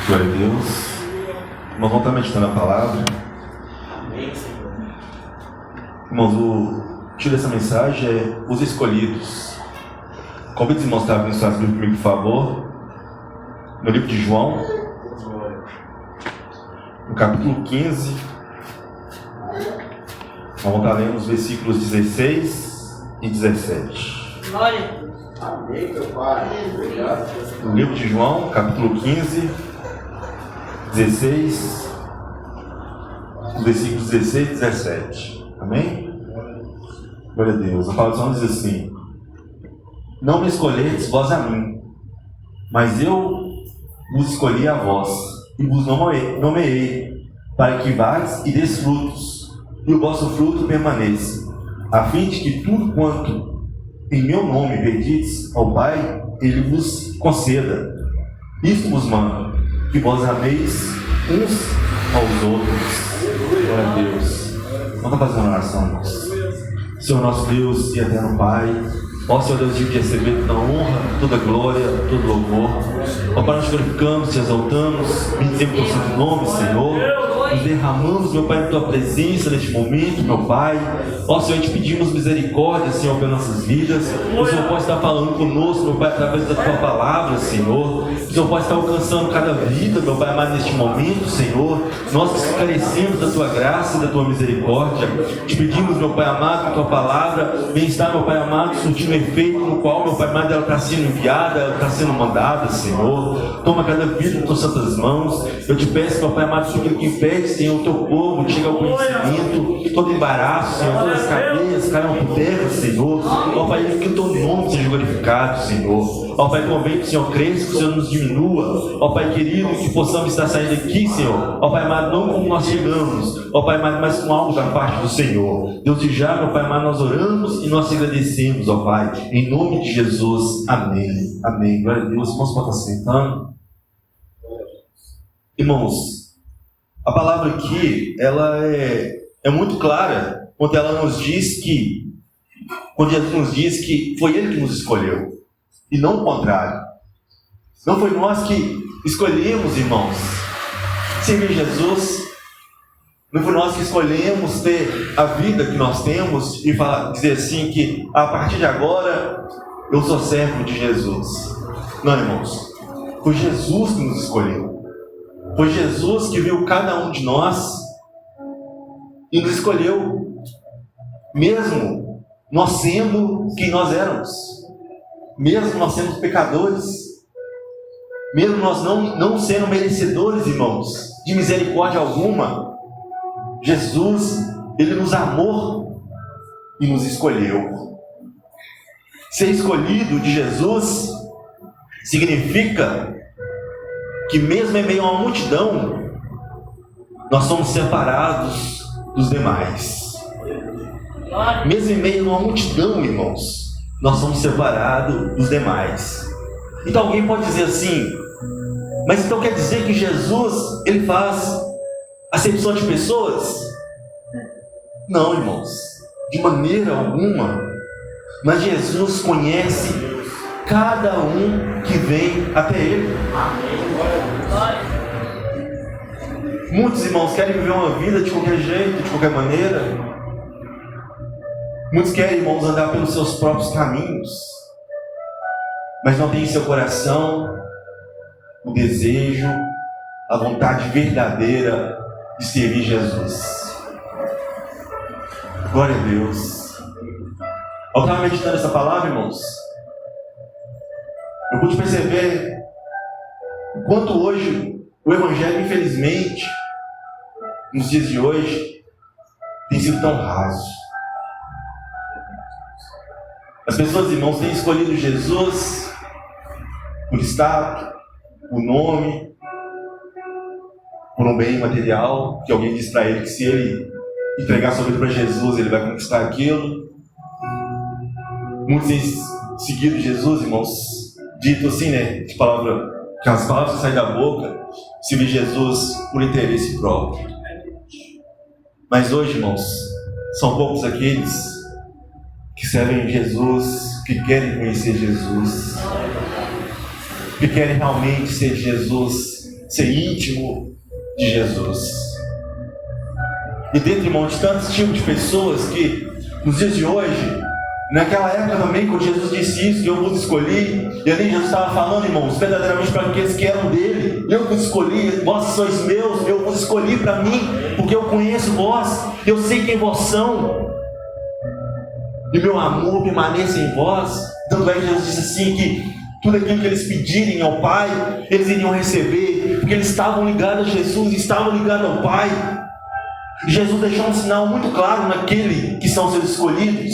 Glória a Deus. Nós vamos estar meditando a palavra. Irmãos, o título dessa mensagem é Os Escolhidos. Convido os irmãos a abrir suas Bíblias comigo, por favor. No livro de João, no capítulo 15. Nós vamos estar lendo os versículos 16 e 17. Glória. Amém, meu Pai. Obrigado. No livro de João, capítulo 15, 16, os versículos 16 e 17. Amém? Glória a Deus. A palavra do Senhor diz assim: Não me escolheis vós a mim, mas eu vos escolhi a vós, e vos nomeei, para que vás e des frutos, e o vosso fruto permaneça, a fim de que tudo quanto em meu nome pedides ao Pai, Ele vos conceda. Isto vos mando, que vós ameis uns aos outros. Glória a Deus. Vamos fazer uma oração, irmãos. Senhor nosso Deus e eterno Pai, ó Senhor Deus, de receber toda honra, toda glória, todo louvor. Ó Pai, nós glorificamos, te exaltamos, bendizemos o teu nome, Senhor. Nos derramamos, meu Pai, na tua presença neste momento, meu Pai. Ó Senhor, te pedimos misericórdia, Senhor, pelas nossas vidas. O Senhor pode estar falando conosco, meu Pai, através da tua palavra, Senhor. O Senhor pode estar alcançando cada vida, meu Pai, mas neste momento, Senhor, nós que carecemos da tua graça e da tua misericórdia, te pedimos, meu Pai amado, que a tua palavra venha estar, meu Pai amado, surtindo efeito no qual, meu Pai amado, ela está sendo enviada, ela está sendo mandada, Senhor. Toma cada vida em tuas santas mãos. Eu te peço, meu Pai amado, tudo aquilo que impede, Senhor, o teu povo chega ao conhecimento, todo embaraço, Senhor, todas as cadeias caiam por terra, Senhor. Ó Pai, que o teu nome seja glorificado, Senhor. Ó Pai, convém que o Senhor cresça, que o Senhor nos diminua. Ó Pai querido, que possamos estar saindo aqui, Senhor. Ó Pai amado, não como nós chegamos, ó Pai amado, mas com algo da parte do Senhor. Deus, e já, meu Pai amado, nós oramos e nós te agradecemos, ó Pai, em nome de Jesus. Amém. Amém. Glória a Deus. Irmãos, pode estar sentando. Irmãos, a palavra aqui, ela é muito clara quando ela nos diz que, quando Jesus nos diz que foi Ele que nos escolheu, e não o contrário. Não foi nós que escolhemos, irmãos, servir Jesus. Não foi nós que escolhemos ter a vida que nós temos e dizer assim que a partir de agora eu sou servo de Jesus. Não, irmãos, foi Jesus que nos escolheu. Foi Jesus que viu cada um de nós e nos escolheu, mesmo nós sendo quem nós éramos, mesmo nós sendo pecadores, mesmo nós não sendo merecedores, irmãos, de misericórdia alguma. Jesus, Ele nos amou e nos escolheu. Ser escolhido de Jesus significa que mesmo em meio a uma multidão, nós somos separados dos demais. Mesmo em meio a uma multidão, irmãos, nós somos separados dos demais. Então alguém pode dizer assim: mas então quer dizer que Jesus, Ele faz acepção de pessoas? Não, irmãos, de maneira alguma. Mas Jesus conhece cada um que vem até Ele. Muitos irmãos querem viver uma vida de qualquer jeito, de qualquer maneira. Muitos querem, irmãos, andar pelos seus próprios caminhos, mas não tem em seu coração o desejo, a vontade verdadeira de servir Jesus. Glória a Deus. Eu estava meditando essa palavra, irmãos, eu pude perceber o quanto hoje o Evangelho, infelizmente, nos dias de hoje, tem sido tão raso. As pessoas, irmãos, têm escolhido Jesus por status, por nome, por um bem material, que alguém diz para ele que se ele entregar sua vida para Jesus, ele vai conquistar aquilo. Muitos têm seguido Jesus, irmãos, dito assim, né, de palavra, que as palavras que saem da boca, servir Jesus por interesse próprio. Mas hoje, irmãos, são poucos aqueles que servem Jesus, que querem conhecer Jesus, que querem realmente ser Jesus ser íntimo de Jesus. E dentre, irmão, de tantos tipos de pessoas que, nos dias de hoje, naquela época também, quando Jesus disse isso, que eu vos escolhi, e ali Jesus estava falando, irmãos, verdadeiramente para aqueles que eram dele, eu vos escolhi, vós sois meus, eu vos escolhi para mim, porque eu conheço vós, eu sei quem vós são, e meu amor permaneça em vós. Tanto é que Jesus disse assim, que tudo aquilo que eles pedirem ao Pai, eles iriam receber, porque eles estavam ligados a Jesus, estavam ligados ao Pai. E Jesus deixou um sinal muito claro naquele que são seus escolhidos,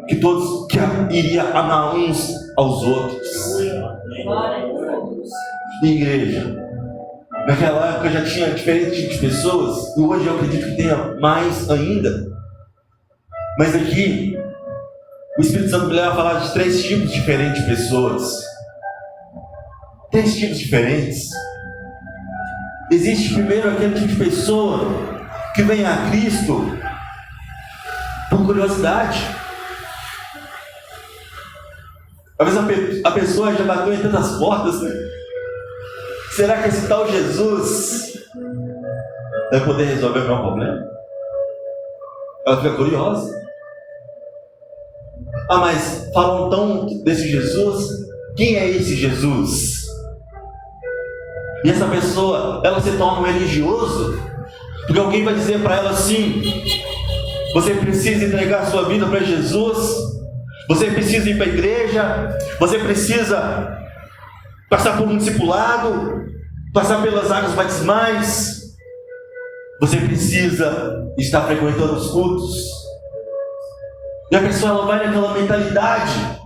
que todos que iria amar uns aos outros. E igreja, naquela época já tinha diferentes tipos de pessoas, e hoje eu acredito que tenha mais ainda. Mas aqui, o Espírito Santo me leva a falar de 3 tipos diferentes de pessoas. 3 tipos diferentes. Existe primeiro aquele tipo de pessoa que vem a Cristo por curiosidade. Às vezes a pessoa já bateu em tantas portas, né? Será que esse tal Jesus vai poder resolver o meu problema? Ela fica curiosa. Ah, mas falam tão desse Jesus, quem é esse Jesus? E essa pessoa, ela se torna um religioso, porque alguém vai dizer para ela assim: você precisa entregar a sua vida para Jesus, você precisa ir para a igreja, você precisa passar por um discipulado, passar pelas águas batismais, você precisa estar frequentando os cultos. E a pessoa, ela vai naquela mentalidade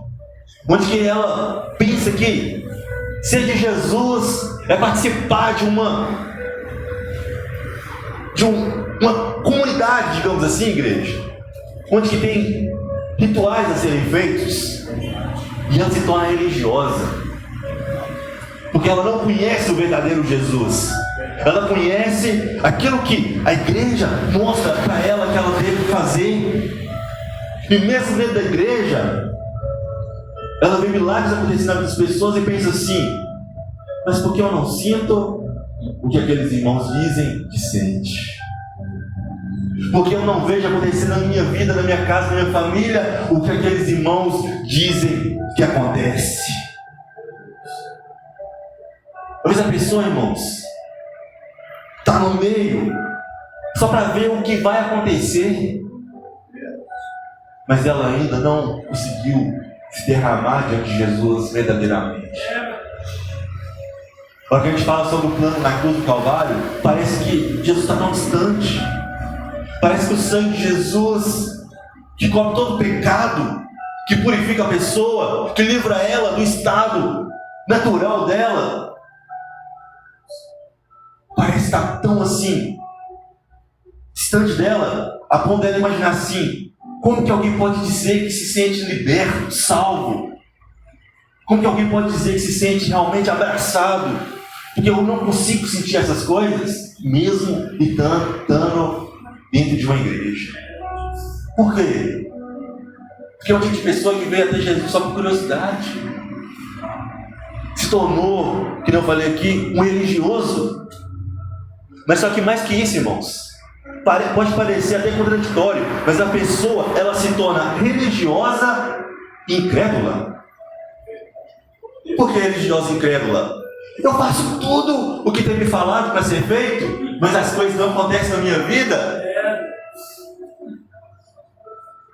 onde que ela pensa que ser de Jesus é participar de uma comunidade, digamos assim, igreja, onde que tem rituais a serem feitos, e ela se torna religiosa, porque ela não conhece o verdadeiro Jesus. Ela conhece aquilo que a igreja mostra para ela que ela deve fazer. E mesmo dentro da igreja, ela vê milagres acontecendo na vida das pessoas e pensa assim: mas por que eu não sinto o que aqueles irmãos dizem que sente? Porque eu não vejo acontecer na minha vida, na minha casa, na minha família, o que aqueles irmãos dizem que acontece? Às vezes a pessoa, irmãos, está no meio só para ver o que vai acontecer, mas ela ainda não conseguiu se derramar diante de Jesus verdadeiramente. Quando a gente fala sobre o plano na cruz do Calvário, parece que Jesus está tão distante. Parece que o sangue de Jesus, que cobre todo o pecado, que purifica a pessoa, que livra ela do estado natural dela, parece estar tão assim, distante dela, a ponto dela imaginar assim: como que alguém pode dizer que se sente liberto, salvo? Como que alguém pode dizer que se sente realmente abraçado? Porque eu não consigo sentir essas coisas, mesmo estando dentro de uma igreja. Por quê? Porque é um tipo de pessoa que veio até Jesus só por curiosidade. Se tornou, que eu falei aqui, um religioso. Mas só que mais que isso, irmãos, pode parecer até contraditório, mas a pessoa, ela se torna religiosa e incrédula. Por que religiosa e incrédula? Eu faço tudo o que tem me falado para ser feito, mas as coisas não acontecem na minha vida.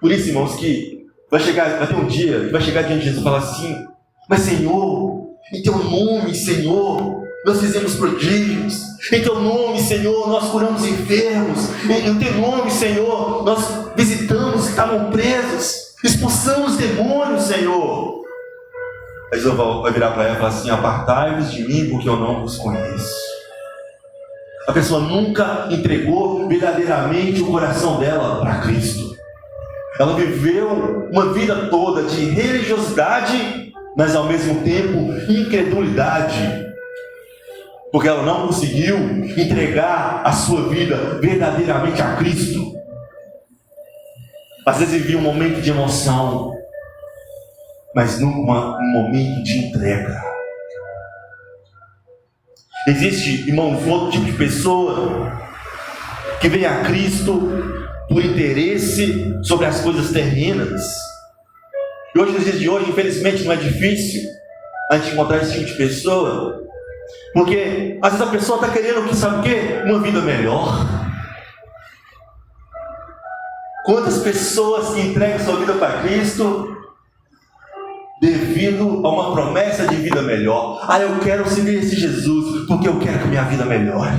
Por isso, irmãos, que vai ter um dia que vai chegar diante de Jesus e falar assim: mas Senhor, em teu nome, Senhor, nós fizemos prodígios. Em teu nome, Senhor, nós curamos enfermos. Em teu nome, Senhor, nós visitamos que estavam presos, expulsamos demônios, Senhor. Aí Jesus vai virar para ela e falar assim: apartai-vos de mim, porque eu não vos conheço. A pessoa nunca entregou verdadeiramente o coração dela para Cristo. Ela viveu uma vida toda de religiosidade, mas ao mesmo tempo incredulidade, porque ela não conseguiu entregar a sua vida verdadeiramente a Cristo. Às vezes vivia um momento de emoção, mas nunca um momento de entrega. Existe, irmãos, um outro tipo de pessoa que vem a Cristo por interesse sobre as coisas terrenas. E hoje, nos dias de hoje, infelizmente, não é difícil a gente encontrar esse tipo de pessoa, porque às vezes a pessoa está querendo, sabe o quê? Uma vida melhor. Quantas pessoas que entregam sua vida para Cristo devido a uma promessa de vida melhor? Eu quero seguir esse Jesus porque eu quero que minha vida melhore.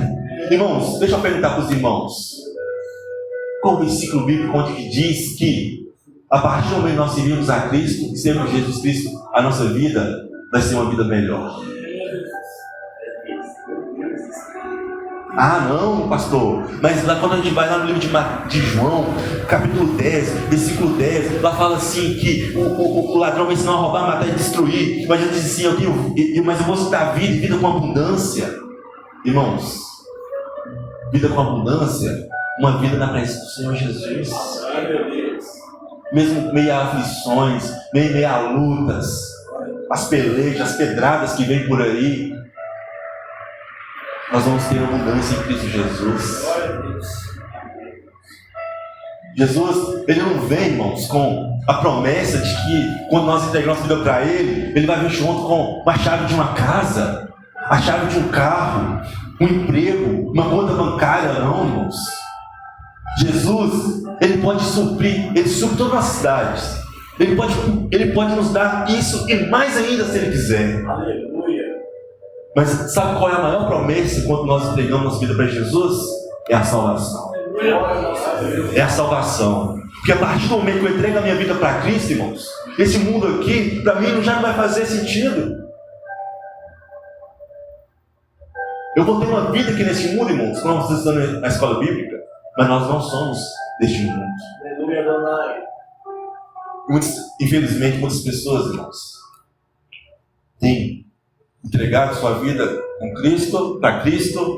Irmãos, deixa eu perguntar para os irmãos, qual o versículo bíblico onde diz que a partir do momento que nós servimos a Cristo, e sermos Jesus Cristo, a nossa vida vai ser uma vida melhor? Não, pastor, mas lá quando a gente vai lá no livro de João, capítulo 10, versículo 10, lá fala assim que o ladrão vai ensinar a roubar, matar e destruir, mas ele diz assim, mas eu vou dar vida e vida com abundância. Irmãos, vida com abundância, uma vida na presença do Senhor Jesus. Mesmo meio a aflições, meio a lutas, as pelejas, as pedradas que vêm por aí, nós vamos ter abundância em Cristo Jesus. Jesus, Ele não vem, irmãos, com a promessa de que quando nós entregamos a vida para Ele, Ele vai vir junto com a chave de uma casa, a chave de um carro, um emprego, uma conta bancária, não, irmãos. Jesus, Ele pode suprir, Ele supre todas as cidades. Ele pode nos dar isso e mais ainda se Ele quiser. Aleluia. Mas sabe qual é a maior promessa quando nós entregamos nossa vida para Jesus? É a salvação. É a salvação. Porque a partir do momento que eu entrego a minha vida para Cristo, irmãos, esse mundo aqui, para mim, já não vai fazer sentido. Eu vou ter uma vida aqui nesse mundo, irmãos, quando nós estamos estudando na escola bíblica, mas nós não somos deste mundo. Infelizmente, muitas pessoas, irmãos, têm entregado sua vida com Cristo, para Cristo,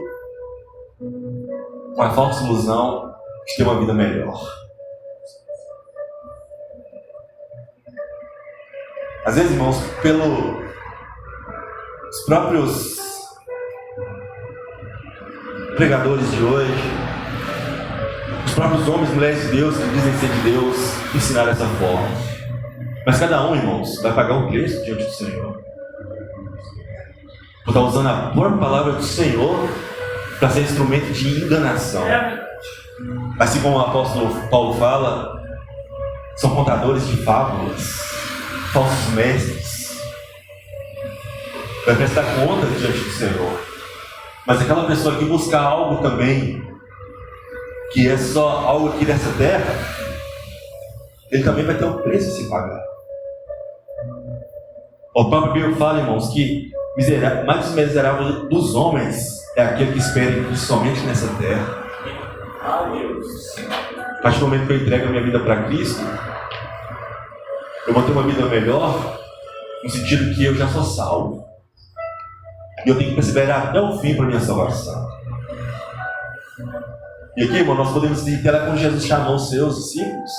com a falsa ilusão de ter uma vida melhor. Às vezes, irmãos, pelos próprios pregadores de hoje, os próprios homens e mulheres de Deus que dizem ser de Deus, ensinaram dessa forma. Mas cada um, irmãos, vai pagar o preço diante do Senhor. Por estar usando a própria palavra do Senhor para ser instrumento de enganação. Assim como o apóstolo Paulo fala, são contadores de fábulas, falsos mestres. Vai prestar conta diante do Senhor. Mas aquela pessoa que busca algo também, que é só algo aqui dessa terra, ele também vai ter um preço a se pagar. O próprio Bíblia fala, irmãos, que mais miserável dos homens é aquele que espera em Cristo somente nessa terra. A partir do momento que eu entrego a minha vida para Cristo, eu vou ter uma vida melhor, no sentido que eu já sou salvo. E eu tenho que perseverar até o fim para a minha salvação. E aqui, irmão, nós podemos dizer quando Jesus chamou os seus discípulos.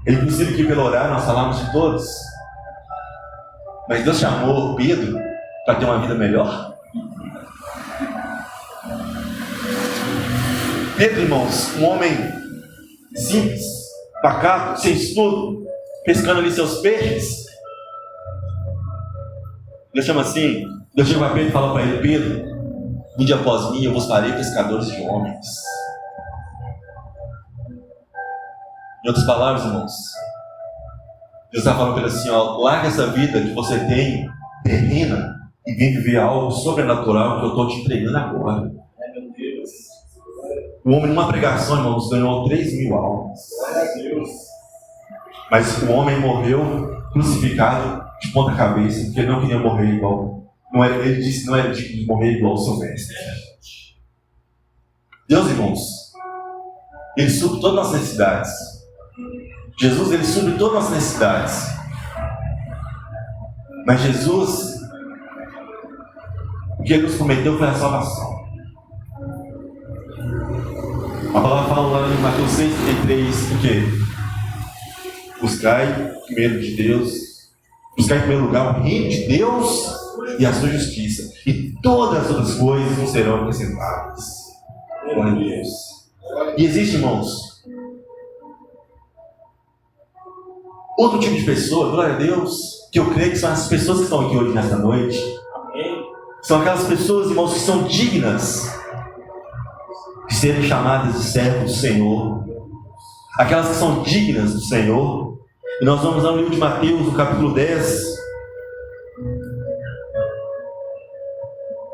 É impossível que pelo orar nós falamos de todos. Mas Deus chamou Pedro para ter uma vida melhor. Pedro, irmãos, um homem simples, pacato, sem estudo, pescando ali seus peixes. Deus chama assim, Deus chama Pedro e fala para ele: Pedro, vinde após mim, eu vos farei pescadores de homens. Em outras palavras, irmãos, Deus está falando para ele assim: larga essa vida que você tem, terrena, e vem viver algo sobrenatural que eu estou te entregando agora. O homem, numa pregação, irmãos, ganhou 3.000 almas. Mas o homem morreu crucificado de ponta cabeça, porque ele não queria morrer igual. Ele disse que não era digno de morrer igual o seu mestre. Deus, irmãos, Ele supre todas as nossas necessidades. Jesus, Ele supre todas as nossas necessidades. Mas Jesus, o que Ele nos prometeu foi a salvação. A palavra fala lá em Mateus 6,33, o quê? Buscai o primeiro de Deus, Buscar em primeiro lugar o reino de Deus e a sua justiça. E todas as outras coisas não serão acrescentadas. Glória a Deus. E existe, irmãos, outro tipo de pessoa, glória a Deus, que eu creio que são as pessoas que estão aqui hoje nesta noite. São aquelas pessoas, irmãos, que são dignas de serem chamadas de servos do Senhor. Aquelas que são dignas do Senhor. E nós vamos ao livro de Mateus, no capítulo 10,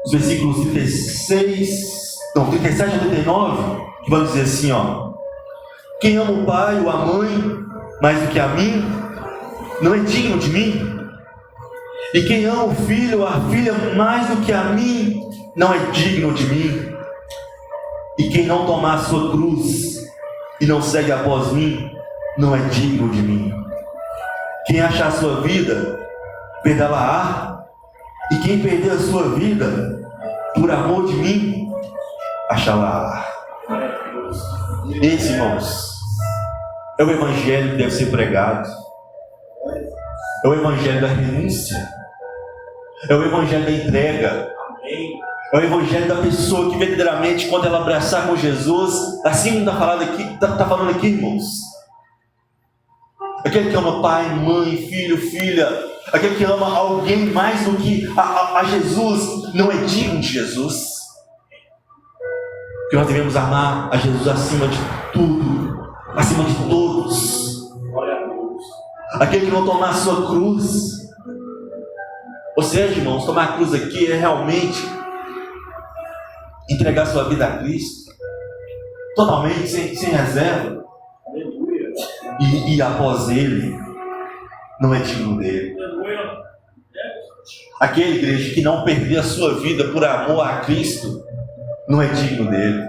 os versículos 37 a 39, que vão dizer assim, ó: quem ama o pai ou a mãe mais do que a mim, não é digno de mim. E quem ama o filho ou a filha mais do que a mim, não é digno de mim. E quem não tomar a sua cruz e não segue após mim, não é digno de mim. Quem achar a sua vida, perdê-la-á. E quem perder a sua vida, por amor de mim, achá-la-á. Esse, irmãos, é o evangelho que deve ser pregado. É o evangelho da renúncia. É o evangelho da entrega. É o evangelho da pessoa que verdadeiramente, quando ela abraçar com Jesus, assim como está falando aqui, irmãos, aquele que ama pai, mãe, filho, filha, aquele que ama alguém mais do que a Jesus, não é digno de Jesus. Que nós devemos amar a Jesus acima de tudo, acima de todos. Aquele que não tomar a sua cruz. Ou seja, irmãos, tomar a cruz aqui é realmente entregar sua vida a Cristo, totalmente, sem reserva, e ir após Ele, não é digno dele. Aquele, igreja, que não perder a sua vida por amor a Cristo, não é digno dele.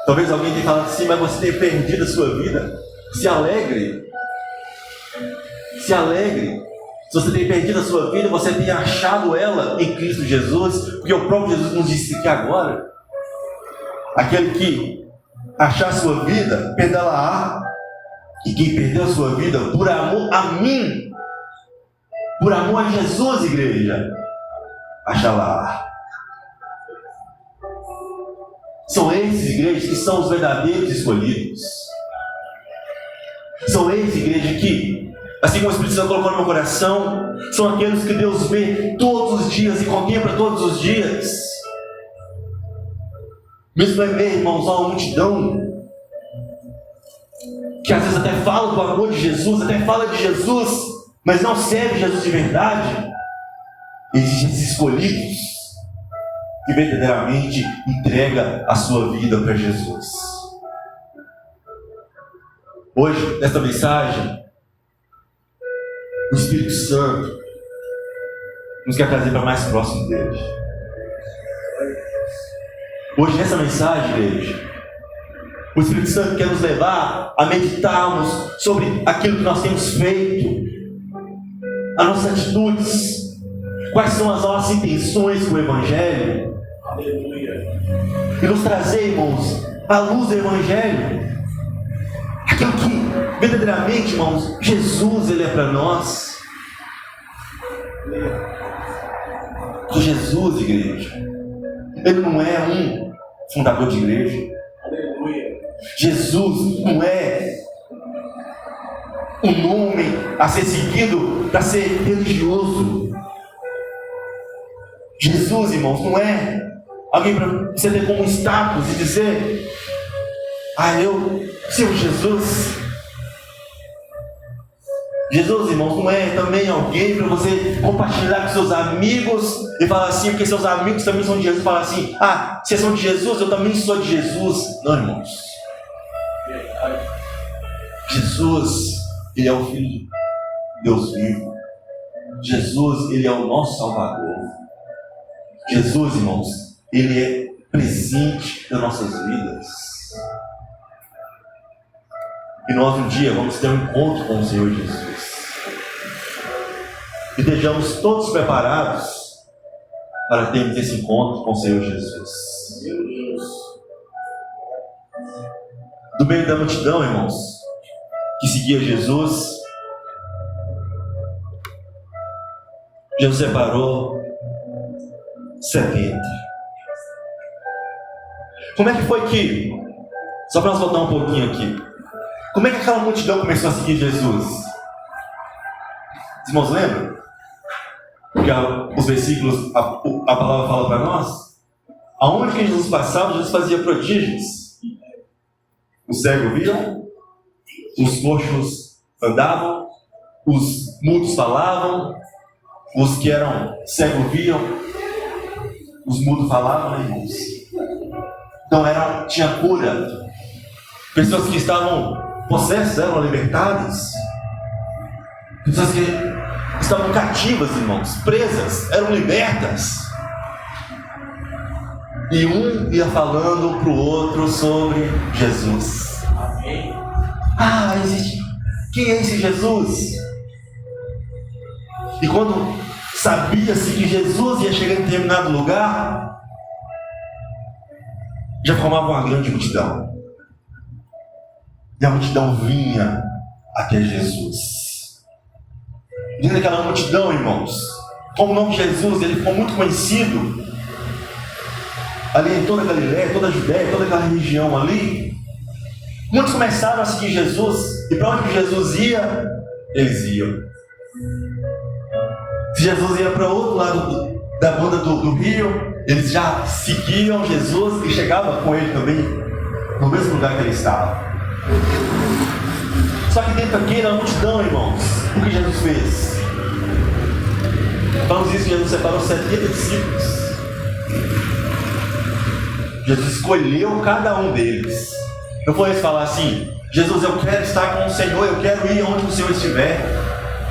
Talvez alguém tenha falado assim, mas você tem perdido a sua vida. Se alegre. Se alegre. Se você tem perdido a sua vida, você tem achado ela em Cristo Jesus, porque o próprio Jesus nos disse aqui agora: aquele que achar a sua vida, perdê-la-á. E quem perdeu a sua vida por amor a mim, por amor a Jesus, igreja, achá-la-á. São esses, igrejas, que são os verdadeiros escolhidos. São esses, igreja, que, assim como o Espírito Santo colocou no meu coração, são aqueles que Deus vê todos os dias e contempla todos os dias. Mesmo vai ver, irmãos, uma multidão que às vezes até fala do amor de Jesus, até fala de Jesus, mas não serve Jesus de verdade. Existem esses escolhidos que verdadeiramente entrega a sua vida para Jesus. Hoje, nesta mensagem, o Espírito Santo nos quer trazer para mais próximo dele. Hoje, nessa mensagem, igreja, o Espírito Santo quer nos levar a meditarmos sobre aquilo que nós temos feito, as nossas atitudes, quais são as nossas intenções com o Evangelho. Aleluia. E nos trazer, irmãos, a luz do Evangelho, aquilo que verdadeiramente, irmãos, Jesus, Ele é para nós. Que Jesus, igreja, Ele não é um fundador de igreja. Jesus não é um nome a ser seguido para ser religioso. Jesus, irmãos, não é alguém para você ter como status e dizer: eu sou Jesus. Jesus, irmãos, não é também alguém para você compartilhar com seus amigos e falar assim, porque seus amigos também são de Jesus, e falar assim: vocês são de Jesus, eu também sou de Jesus. Não, irmãos. Jesus, Ele é o Filho de Deus vivo. Jesus, Ele é o nosso Salvador. Jesus, irmãos, Ele é presente nas nossas vidas. E nós um dia vamos ter um encontro com o Senhor Jesus. E estejamos todos preparados para termos esse encontro com o Senhor Jesus. Do meio da multidão, irmãos, que seguia Jesus, Jesus separou 70. Como é que foi que, só para nós voltar um pouquinho aqui, como é que aquela multidão começou a seguir Jesus? Os irmãos lembram? Porque os versículos, a palavra fala para nós, aonde que Jesus passava, Jesus fazia prodígios. Os cegos viam, os coxos andavam, os mudos falavam, os que eram cegos viam, os mudos falavam, né, irmãos? Então tinha cura. Pessoas que estavam possessas eram libertadas. Pessoas que estavam cativas, irmãos, presas, eram libertas. E um ia falando para o outro sobre Jesus. Amém. Quem é esse Jesus? E quando sabia-se que Jesus ia chegar em determinado lugar, já formava uma grande multidão. E a multidão vinha até Jesus. Dentro daquela multidão, irmãos, como o nome de Jesus, ele ficou muito conhecido ali em toda a Galileia, toda a Judéia, toda aquela região ali. Muitos começaram a seguir Jesus, e para onde Jesus ia, eles iam. Se Jesus ia para o outro lado da banda do rio, eles já seguiam Jesus e chegavam com ele também no mesmo lugar que ele estava. Só que dentro aqui, na multidão, irmãos, o que Jesus fez? Falamos isso, Jesus separou 70 discípulos. Jesus escolheu cada um deles. Não foi eles falar assim: Jesus, eu quero estar com o Senhor, eu quero ir onde o Senhor estiver.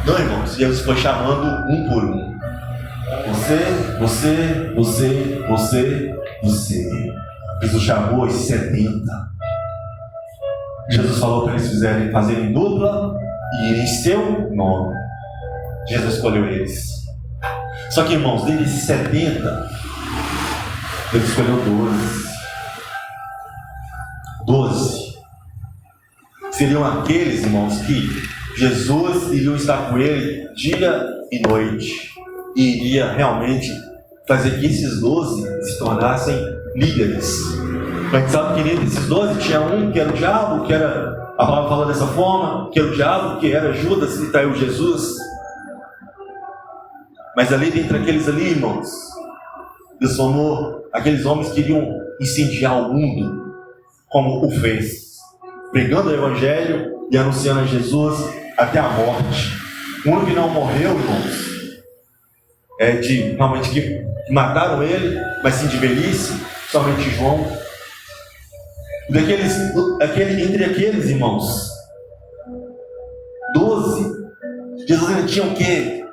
Não, irmãos, Jesus foi chamando um por um. Você. Jesus chamou esses 70. Jesus falou para eles fazerem dupla e ir em seu nome. Jesus escolheu eles. Só que, irmãos, desses 70, ele escolheu 12. Seriam aqueles, irmãos, que Jesus iria estar com ele dia e noite. E iria realmente fazer que esses 12 se tornassem líderes. A gente sabe que dentro desses 12 tinha um que era o diabo, que era, a palavra fala dessa forma, que era o diabo, que era Judas, que traiu Jesus. Mas ali dentro daqueles ali, irmãos, Deus formou aqueles homens que iriam incendiar o mundo, como o fez, pregando o Evangelho e anunciando a Jesus até a morte. O único que não morreu, irmãos, realmente que mataram ele, mas sim de velhice, somente João. Entre aqueles, irmãos, 12, Jesus ainda tinha o quê?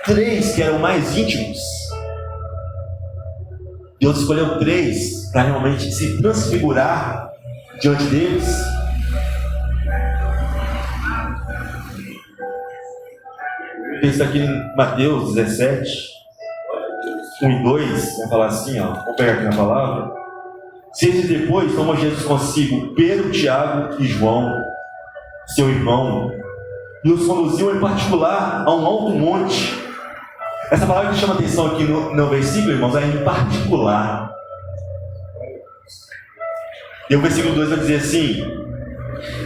3 que eram mais íntimos. Deus escolheu 3 para realmente se transfigurar diante deles. Isso aqui em Mateus 17, 1 e 2, vai falar assim, ó, vou pegar aqui na palavra. 6 e depois tomou Jesus consigo Pedro, Tiago e João, seu irmão, e os conduziu em particular a um alto monte. Essa palavra que chama atenção aqui no versículo, irmãos, é em particular. E o versículo 2 vai dizer assim: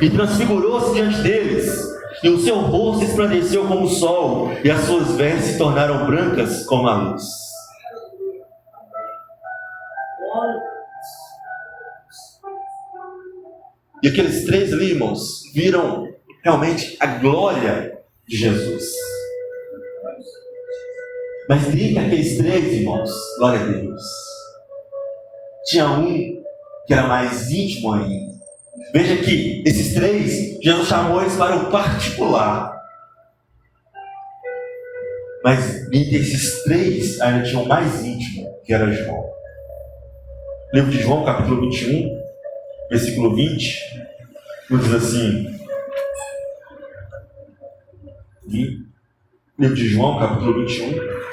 e transfigurou-se diante deles, e o seu rosto resplandeceu como o sol, e as suas vestes se tornaram brancas como a luz. E aqueles 3 ali, irmãos, viram realmente a glória de Jesus. Mas dentre aqueles 3, irmãos, glória a Deus, tinha um que era mais íntimo ainda. Veja que esses 3, Jesus chamou eles para o particular. Mas dentre esses 3, ainda tinha um mais íntimo, que era João. Livro de João, capítulo 21, versículo 20, diz assim. Livro de João, capítulo 21.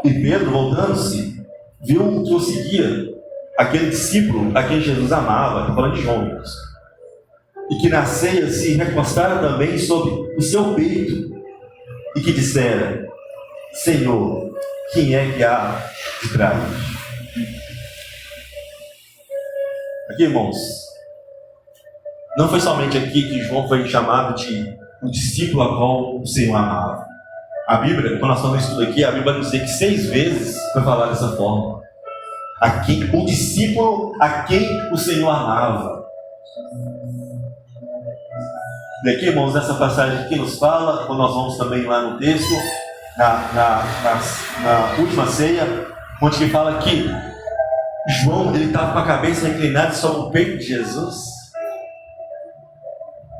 E Pedro, voltando-se, viu que o seguia, aquele discípulo a quem Jesus amava. Estou falando de João, irmãos. e que na ceia se recostaram também sobre o seu peito, e que disseram: Senhor, quem é que há de trair? Aqui, irmãos, não foi somente aqui que João foi chamado de o discípulo a qual o Senhor amava. A Bíblia, quando nós estamos no estudo aqui, a Bíblia vai nos dizer que 6 vezes foi falar dessa forma. Aqui, o discípulo a quem o Senhor amava. E aqui, irmãos, nessa passagem aqui nos fala, quando nós vamos também lá no texto, na última ceia, onde que fala que João, ele estava com a cabeça inclinada sobre o peito de Jesus.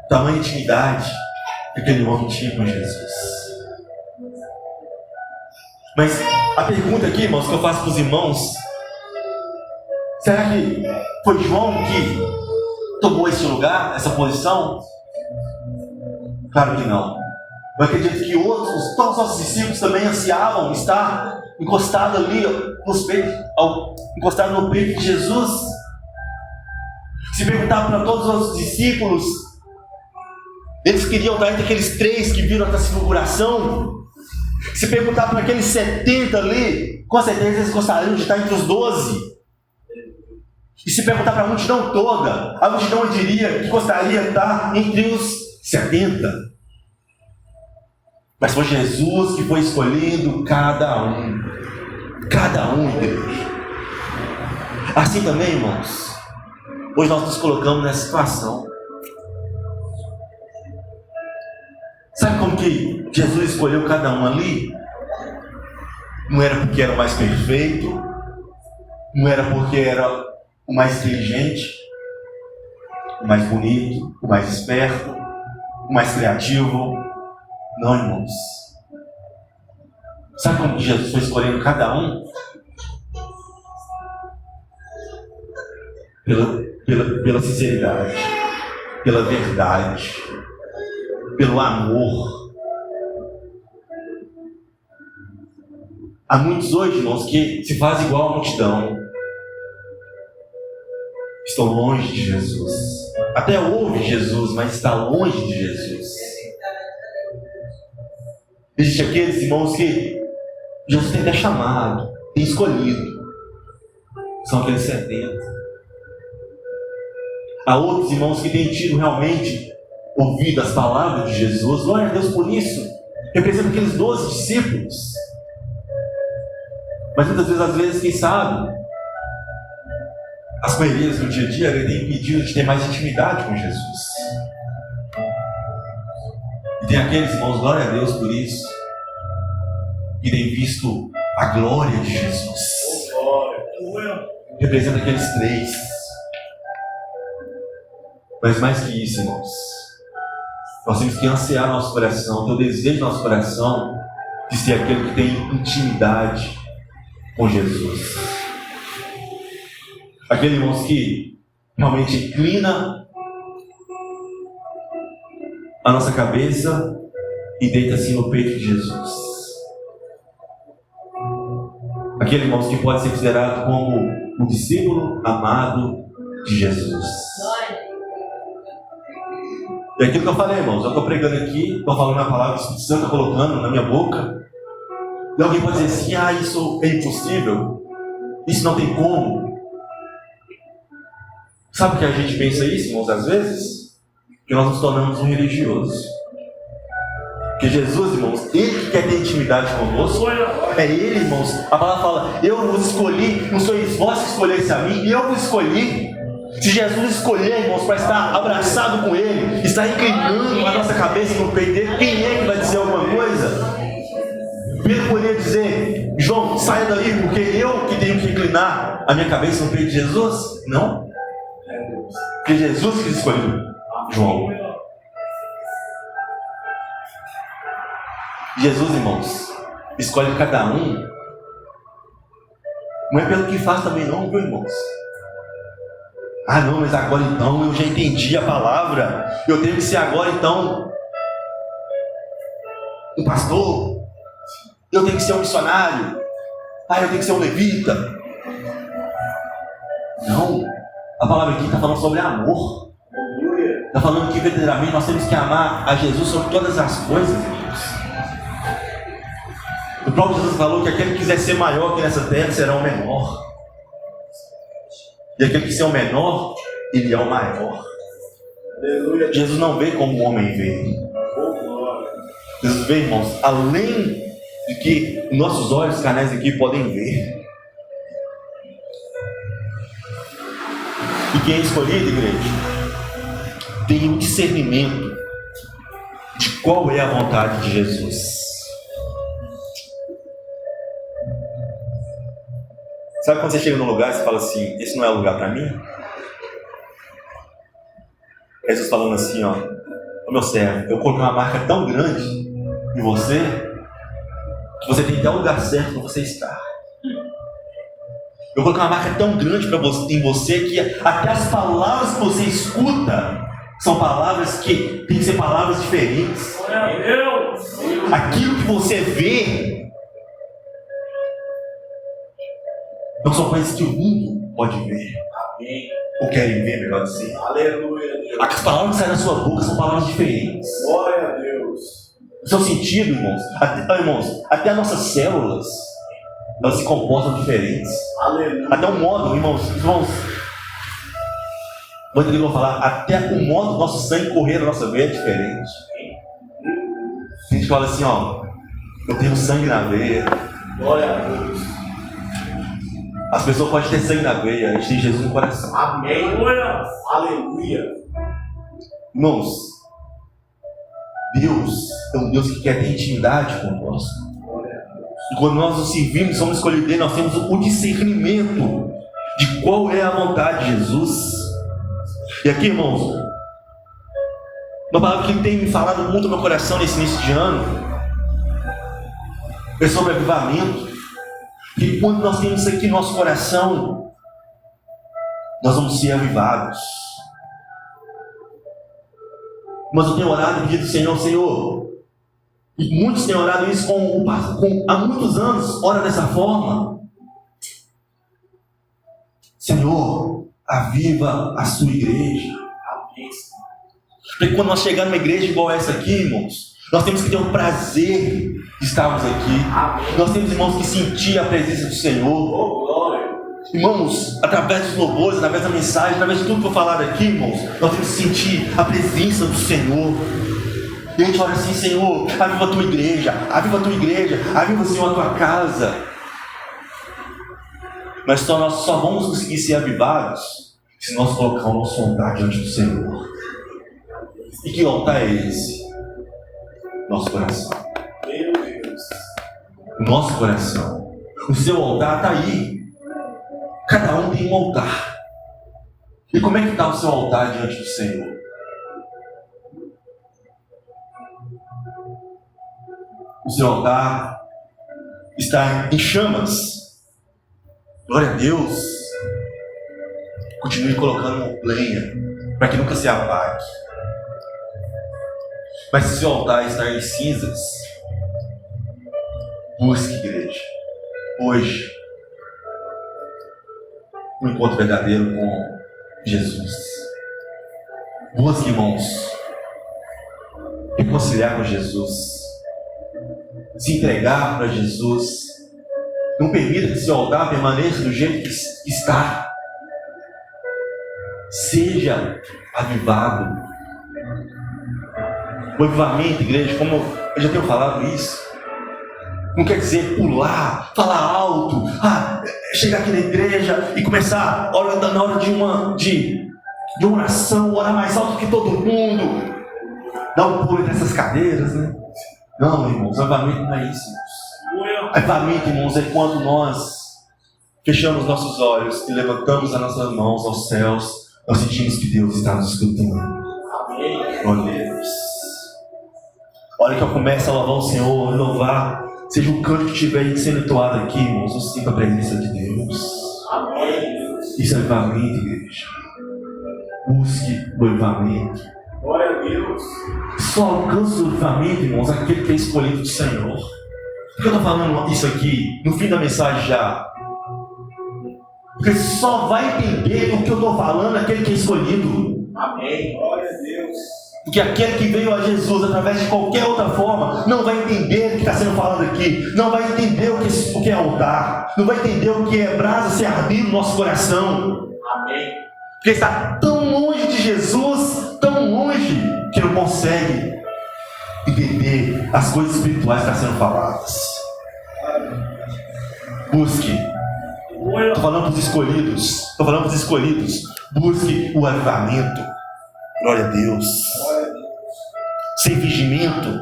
Tamanha intimidade que aquele homem tinha com Jesus. Mas a pergunta aqui, irmãos, que eu faço para os irmãos: será que foi João que tomou esse lugar, essa posição? Claro que não. Eu acredito que todos os nossos discípulos também ansiavam estar encostados ali nos peitos, encostado no peito de Jesus. Se perguntar para todos os nossos discípulos, eles queriam estar entre aqueles 3 que viram a transfiguração. Se perguntar para aqueles 70 ali, com certeza eles gostariam de estar entre os 12. E se perguntar para a multidão toda, a multidão diria que gostaria de estar entre os 70. Mas foi Jesus que foi escolhendo cada um. Cada um, Deus. Assim também, irmãos, hoje nós nos colocamos nessa situação. Sabe como que Jesus escolheu cada um ali? Não era porque era o mais perfeito, não era porque era o mais inteligente, o mais bonito, o mais esperto, o mais criativo. Não, irmãos. Sabe como que Jesus foi escolhendo cada um? Pela sinceridade, pela verdade, pelo amor. Há muitos hoje, irmãos, que se fazem igual à multidão. Estão longe de Jesus. Até ouve Jesus, mas está longe de Jesus. Existem aqueles irmãos que Jesus tem até chamado, tem escolhido. São aqueles 70. Há outros irmãos que têm tido realmente ouvido as palavras de Jesus. Glória a Deus por isso. Representa aqueles 12 discípulos. Mas muitas vezes, quem sabe, as correrias do dia a dia têm impedido de ter mais intimidade com Jesus. E tem aqueles irmãos, glória a Deus por isso, que têm visto a glória de Jesus. Representa aqueles 3. Mas mais que isso, irmãos, nós temos que ansiar nosso coração, ter o desejo do nosso coração de ser aquele que tem intimidade com Jesus. Aquele, irmãos, que realmente inclina a nossa cabeça e deita assim no peito de Jesus. Aquele, irmãos, que pode ser considerado como o discípulo amado de Jesus. E aquilo que eu falei, irmãos, eu estou pregando aqui, estou falando a palavra do Espírito Santo, estou colocando na minha boca. E alguém pode dizer assim: isso é impossível, isso não tem como. Sabe o que a gente pensa isso, irmãos, às vezes? Que nós nos tornamos um religioso. Porque Jesus, irmãos, Ele que quer ter intimidade conosco. É Ele, irmãos. A palavra fala: eu vos escolhi, não sois vós que escolhesse a mim, eu vos escolhi. Se Jesus escolher, irmãos, para estar abraçado com Ele, estar inclinando a nossa cabeça no peito dele, quem é que vai dizer alguma coisa? Pedro poderia dizer: João, saia daí, porque eu que tenho que inclinar a minha cabeça no peito de Jesus? Não. Porque Jesus que escolheu João. Jesus, irmãos, escolhe cada um. Não é pelo que faz também não, viu, irmãos? Não, mas agora então eu já entendi a palavra. Eu tenho que ser agora então um pastor. Eu tenho que ser um missionário. Eu tenho que ser um levita. Não. A palavra aqui está falando sobre amor. Aleluia. Está falando que verdadeiramente nós temos que amar a Jesus sobre todas as coisas, irmãos. O próprio Jesus falou que aquele que quiser ser maior aqui nessa terra será o menor. E aquele que ser o menor, ele é o maior. Aleluia. Jesus não vê como o homem vê. Jesus vê, irmãos, além de que nossos olhos carnais aqui podem ver. E quem é escolhido, igreja, tem um discernimento de qual é a vontade de Jesus. Sabe quando você chega num lugar e você fala assim, esse não é o lugar para mim? Jesus falando assim, ó, ô meu servo, eu coloquei uma marca tão grande em você, que você tem até o lugar certo para você estar. Eu coloquei uma marca tão grande em você que até as palavras que você escuta são palavras que tem que ser palavras diferentes. Aquilo que você vê não são coisas que o mundo pode ver. Amém. Ou querem ver, melhor dizer. Aleluia, Deus. As palavras que saem da sua boca são palavras diferentes. Glória a Deus. No seu sentido, irmãos, até as nossas células, elas se comportam diferentes. Aleluia. Até o modo, irmãos, quando eu vou falar, até o modo do nosso sangue correr na nossa veia é diferente. A gente fala assim, ó, eu tenho sangue na veia. Glória a Deus. As pessoas podem ter sangue na veia, a gente tem Jesus no coração. Amém. Aleluia. Irmãos, Deus é um Deus que quer ter intimidade conosco. E quando nós o servimos, somos escolhidos dele, nós temos o discernimento de qual é a vontade de Jesus. E aqui, irmãos, uma palavra que tem me falado muito no meu coração nesse início de ano é sobre avivamento. E quando nós temos isso aqui no nosso coração, nós vamos ser avivados. Mas eu tenho orado e pedido, Senhor, e muitos têm orado isso há muitos anos, ora dessa forma. Senhor, aviva a sua igreja. Amém. Porque quando nós chegarmos numa igreja igual essa aqui, irmãos, nós temos que ter o prazer de estarmos aqui. Amém. Nós temos, irmãos, que sentir a presença do Senhor. Oh, glória. Irmãos, através dos louvores, através da mensagem, através de tudo que foi falado aqui, irmãos, nós temos que sentir a presença do Senhor. E a gente fala assim, Senhor, aviva a tua igreja, aviva, Senhor, a tua casa. Mas nós só vamos conseguir ser avivados se nós colocarmos o nosso altar diante do Senhor. E que altar é esse? Nosso coração. Meu Deus. Nosso coração. O seu altar está aí. Cada um tem um altar. E como é que está o seu altar diante do Senhor? O seu altar está em chamas. Glória a Deus. Continue colocando lenha para que nunca se apague. Mas se o seu altar está em cinzas, busque, igreja, hoje, um encontro verdadeiro com Jesus. Busque, irmãos, reconciliar com Jesus, se entregar para Jesus. Não permita que seu altar permaneça do jeito que está. Seja avivado. O avivamento, igreja, como eu já tenho falado isso, não quer dizer pular, falar alto, chegar aqui na igreja e começar na hora de uma oração, orar mais alto que todo mundo, dar um pulo nessas cadeiras, né? Não, irmãos, avivamento não é isso, irmãos. Avivamento, irmãos, é quando nós fechamos nossos olhos e levantamos as nossas mãos aos céus, nós sentimos que Deus está nos escutando. Glória a Deus. A hora que eu começo a louvar o Senhor, louvar, seja o canto que estiver sendo entoado aqui, irmãos, eu sinto a presença de Deus. Amém. Isso é avivamento, igreja. Busque o avivamento. Glória a Deus. Só alcança o avivamento, irmãos, aquele que é escolhido do Senhor. Por que eu estou falando isso aqui no fim da mensagem já? Porque só vai entender o que eu estou falando aquele que é escolhido. Amém. Amém. Glória a Deus. Porque aquele que veio a Jesus através de qualquer outra forma não vai entender o que está sendo falado aqui, não vai entender o que é altar, não vai entender o que é brasa se arder no nosso coração. Amém. Porque está tão longe de Jesus, tão longe, que não consegue entender as coisas espirituais que estão sendo faladas. Busque. Estou falando para os escolhidos. Busque o avivamento. Glória a Deus. Sem fingimento.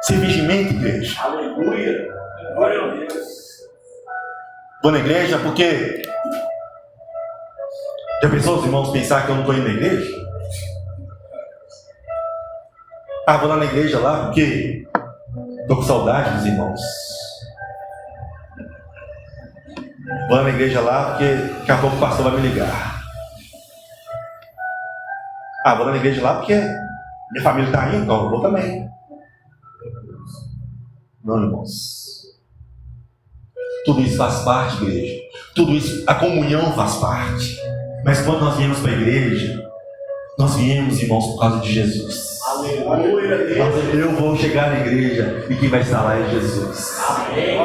Sem fingimento, igreja. Aleluia. Glória a Deus. Vou na igreja porque... Já pensou os irmãos pensar que eu não estou indo na igreja? Ah, vou lá na igreja lá porque estou com saudade dos irmãos. Vou lá na igreja lá porque daqui a pouco o pastor vai me ligar. Ah, vou lá na igreja lá porque minha família está indo, então eu vou também. Não, irmãos. Tudo isso faz parte, igreja. Tudo isso, a comunhão faz parte. Mas quando nós viemos para a igreja, nós viemos, irmãos, por causa de Jesus. Aleluia. Eu vou chegar na igreja e quem vai estar lá é Jesus. Amém.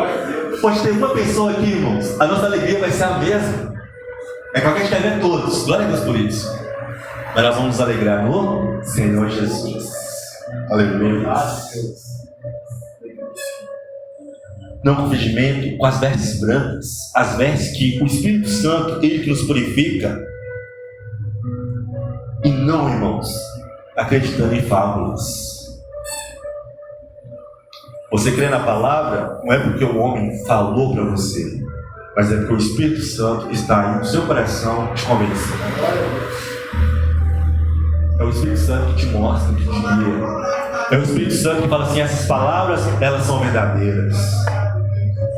Pode ter uma pessoa aqui, irmãos, a nossa alegria vai ser a mesma. É que a gente quer ver todos. Glória a Deus por isso. Mas nós vamos nos alegrar no Senhor Jesus. Aleluia. Não com fingimento, com as vestes brancas, as vestes que o Espírito Santo, Ele que nos purifica. E não, irmãos, acreditando em fábulas. Você crê na palavra, não é porque o homem falou para você, mas é porque o Espírito Santo está aí no seu coração te convencendo. É o Espírito Santo que te mostra, que te guia. É o Espírito Santo que fala assim, essas palavras, elas são verdadeiras.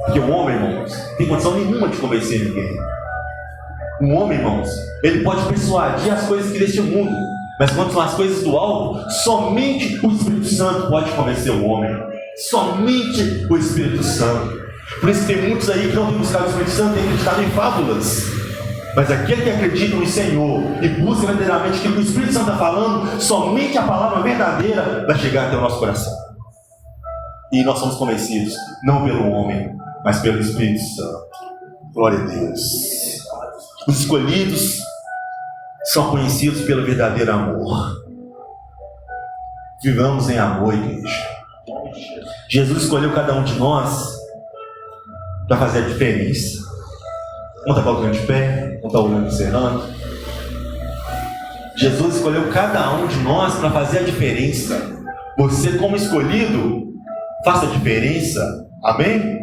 Porque o homem, irmãos, não tem condição nenhuma de convencer ninguém. Um homem, irmãos, ele pode persuadir as coisas que deste mundo, mas quando são as coisas do alto, somente o Espírito Santo pode convencer o homem. Somente o Espírito Santo. Por isso que tem muitos aí que não têm buscado o Espírito Santo, têm acreditado em fábulas. Mas aquele que acredita no Senhor e busca verdadeiramente aquilo que o Espírito Santo está falando, somente a palavra verdadeira vai chegar até o nosso coração. E nós somos convencidos, não pelo homem, mas pelo Espírito Santo. Glória a Deus. Os escolhidos são conhecidos pelo verdadeiro amor. Vivamos em amor, igreja. Jesus escolheu cada um de nós para fazer a diferença. Um está colocando de pé, um está olhando encerrando. Jesus escolheu cada um de nós para fazer a diferença. Você, como escolhido, faça a diferença. Amém?